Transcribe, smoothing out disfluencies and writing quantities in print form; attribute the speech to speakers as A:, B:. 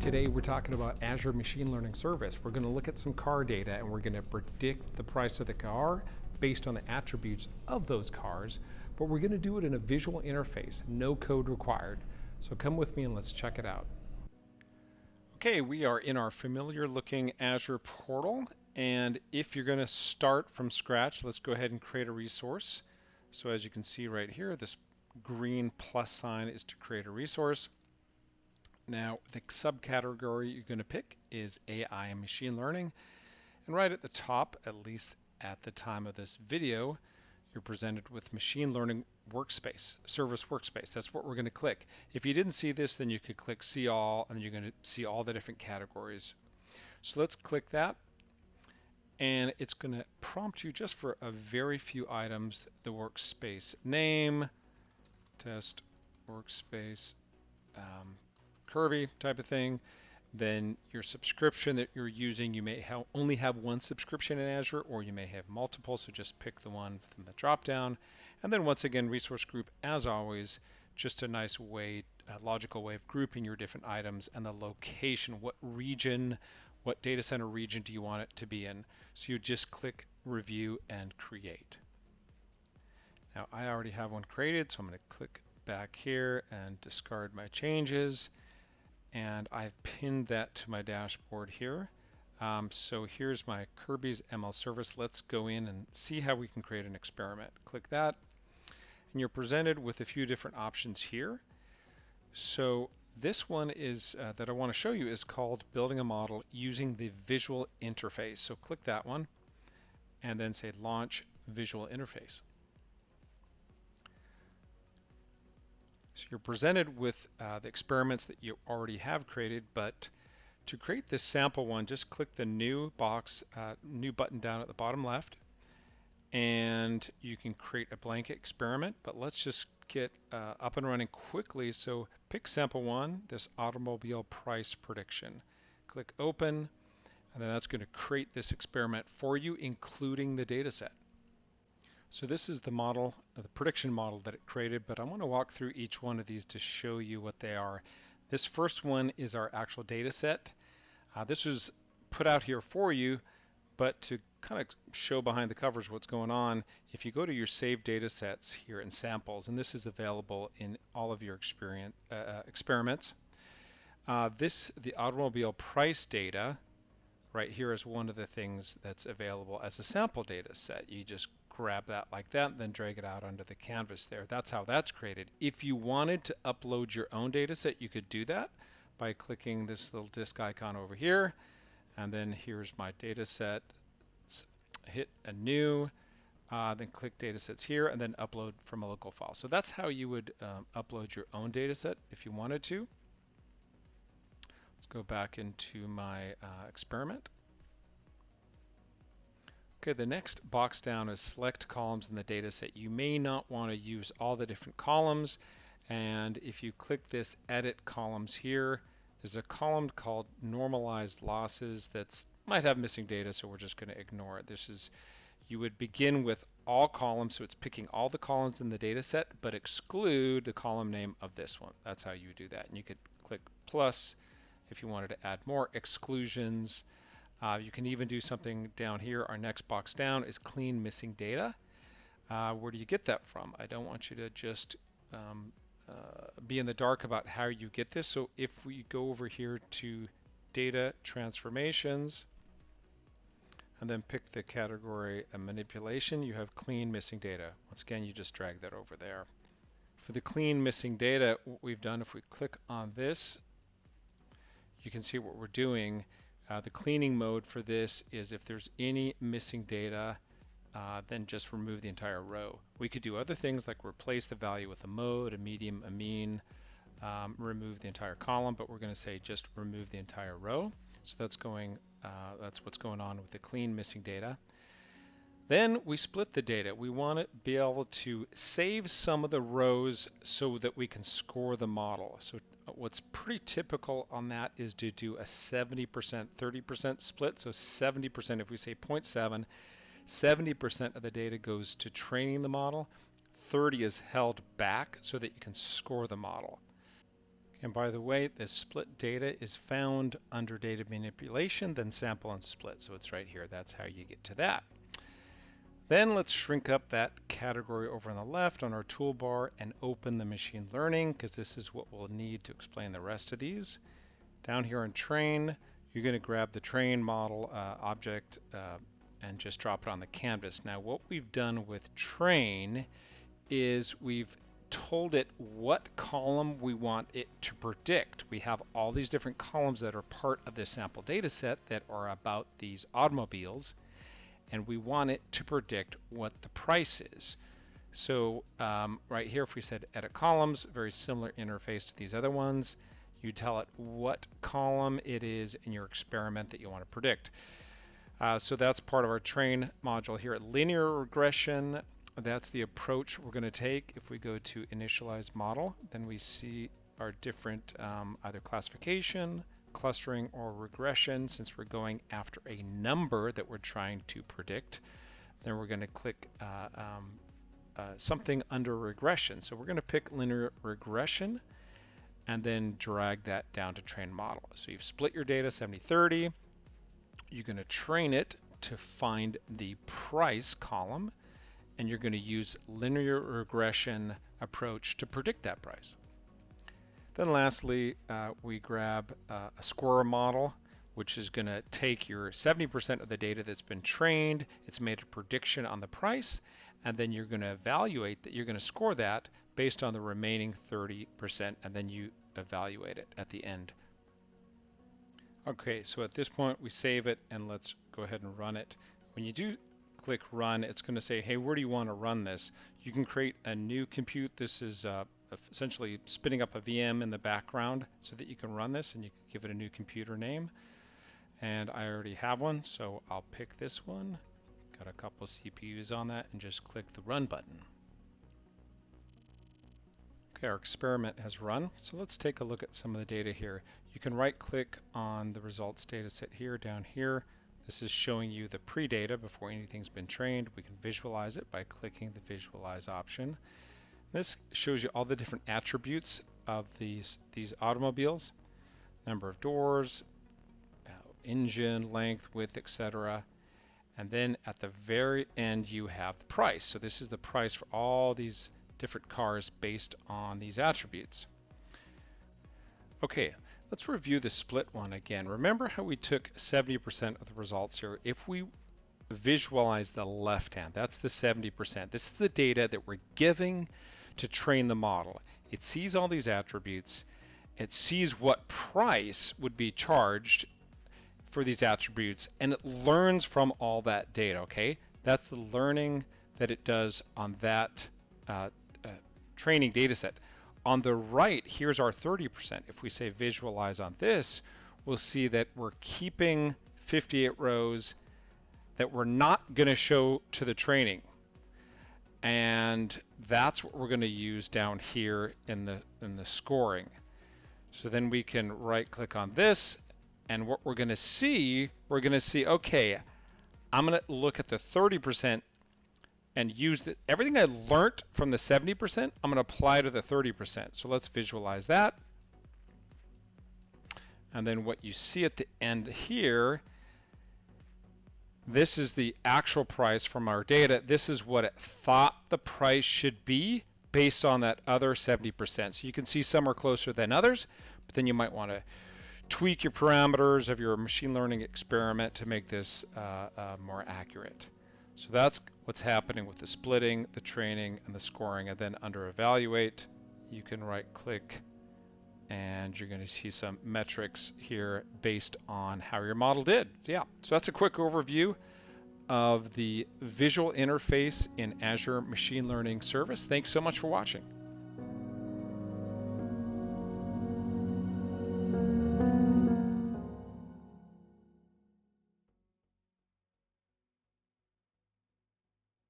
A: Today we're talking about Azure Machine Learning Service. We're going to look at some car data and we're going to predict the price of the car based on the attributes of those cars, but we're going to do it in a visual interface, no code required. So come with me and let's check it out. Okay, we are in our familiar looking Azure portal, and if you're going to start from scratch, let's go ahead and create a resource. So as you can see right here, this green plus sign is to create a resource. Now, the subcategory you're going to pick is AI and machine learning. And right at the top, at least at the time of this video, you're presented with machine learning workspace, service workspace. That's what we're going to click. If you didn't see this, then you could click see all, and you're going to see all the different categories. So let's click that. And it's going to prompt you just for a very few items, the workspace name, test workspace, Kirby type of thing. Then your subscription that you're using, you may only have one subscription in Azure, or you may have multiple, so just pick the one from the drop down. And then once again, resource group, as always, just a nice way, a logical way of grouping your different items, and the location, what region, what data center region do you want it to be in. So you just click review and create. Now I already have one created, so I'm going to click back here and discard my changes. And I've pinned that to my dashboard here. So here's my Kirby's ML service. Let's go in and see how we can create an experiment. Click that, and you're presented with a few different options here. So this one is that I want to show you is called building a model using the visual interface. So click that one, and then say launch visual interface. So you're presented with the experiments that you already have created, but to create this sample one, just click the new box, new button down at the bottom left, and you can create a blanket experiment. But let's just get up and running quickly. So pick sample one, this automobile price prediction. Click open, and then that's going to create this experiment for you, including the data set. So this is the model, the prediction model that it created, but I want to walk through each one of these to show you what they are. This first one is our actual data set. This was put out here for you, but to kind of show behind the covers what's going on, if you go to your saved data sets here in samples, and this is available in all of your experiments, the automobile price data right here is one of the things that's available as a sample data set. You just grab that like that, and then drag it out onto the canvas there. That's how that's created. If you wanted to upload your own data set, you could do that by clicking this little disk icon over here, and then here's my data set. Hit a new, then click data sets here, and then upload from a local file. So that's how you would upload your own data set if you wanted to. Let's go back into my experiment. Okay, the next box down is select columns in the data set. You may not want to use all the different columns, and if you click this edit columns here, there's a column called normalized losses that might have missing data, so we're just going to ignore it. You would begin with all columns, so it's picking all the columns in the data set, but exclude the column name of this one. That's how you do that. And you could click plus if you wanted to add more exclusions. You can even do something down here. Our next box down is clean missing data. Where do you get that from? I don't want you to just be in the dark about how you get this. So if we go over here to data transformations and then pick the category manipulation, you have clean missing data. Once again, you just drag that over there. For the clean missing data, what we've done, if we click on this, you can see what we're doing. The cleaning mode for this is if there's any missing data, then just remove the entire row. We could do other things like replace the value with a mode, a medium, a mean, remove the entire column, but we're going to say just remove the entire row. So that's what's going on with the clean missing data. Then we split the data. We want to be able to save some of the rows so that we can score the model. So what's pretty typical on that is to do a 70%, 30% split. So 70%, if we say 0.7, 70% of the data goes to training the model, 30 is held back so that you can score the model. And by the way, this split data is found under data manipulation, then sample and split. So it's right here. That's how you get to that. Then let's shrink up that category over on the left on our toolbar and open the machine learning, because this is what we'll need to explain the rest of these. Down here in train, you're going to grab the train model object and just drop it on the canvas. Now what we've done with train is we've told it what column we want it to predict. We have all these different columns that are part of this sample data set that are about these automobiles, and we want it to predict what the price is. So right here, if we said edit columns, very similar interface to these other ones, you tell it what column it is in your experiment that you want to predict. So that's part of our train module here at linear regression. That's the approach we're going to take. If we go to initialize model, then we see our different either classification, clustering, or regression. Since we're going after a number that we're trying to predict, then we're going to click something under regression. So we're going to pick linear regression and then drag that down to train model. So you've split your data 70-30. You're going to train it to find the price column, and you're going to use linear regression approach to predict that price. Then lastly, we grab a scorer model, which is going to take your 70% of the data that's been trained. It's made a prediction on the price, and then you're going to evaluate that. You're going to score that based on the remaining 30%, and then you evaluate it at the end. Okay, so at this point we save it, and let's go ahead and run it. When you do click run, it's going to say, hey, where do you want to run this? You can create a new compute. This is essentially spinning up a VM in the background so that you can run this, and you can give it a new computer name. And I already have one, so I'll pick this one. Got a couple of CPUs on that, and just click the run button. Okay, our experiment has run. So let's take a look at some of the data here. You can right click on the results data set here, down here. This is showing you the pre-data before anything's been trained. We can visualize it by clicking the visualize option. This shows you all the different attributes of these automobiles: number of doors, engine, length, width, etc. And then at the very end you have the price. So this is the price for all these different cars based on these attributes. Okay, let's review the split one again. Remember how we took 70% of the results here? If we visualize the left hand, that's the 70%. This is the data that we're giving to train the model. It sees all these attributes. It sees what price would be charged for these attributes, and it learns from all that data, okay? That's the learning that it does on that training data set. On the right, here's our 30%. If we say visualize on this, we'll see that we're keeping 58 rows that we're not going to show to the training. And that's what we're going to use down here in the scoring. So then we can right click on this, and what we're going to see, okay, I'm going to look at the 30% and use everything I learned from the 70%, I'm going to apply to the 30%. So let's visualize that. And then what you see at the end here, this is the actual price from our data. This is what it thought the price should be based on that other 70%. So you can see some are closer than others, but then you might want to tweak your parameters of your machine learning experiment to make this more accurate. So that's what's happening with the splitting, the training, and the scoring. And then under evaluate, you can right click, and you're going to see some metrics here based on how your model did. So that's a quick overview of the visual interface in Azure Machine Learning Service. Thanks so much for watching.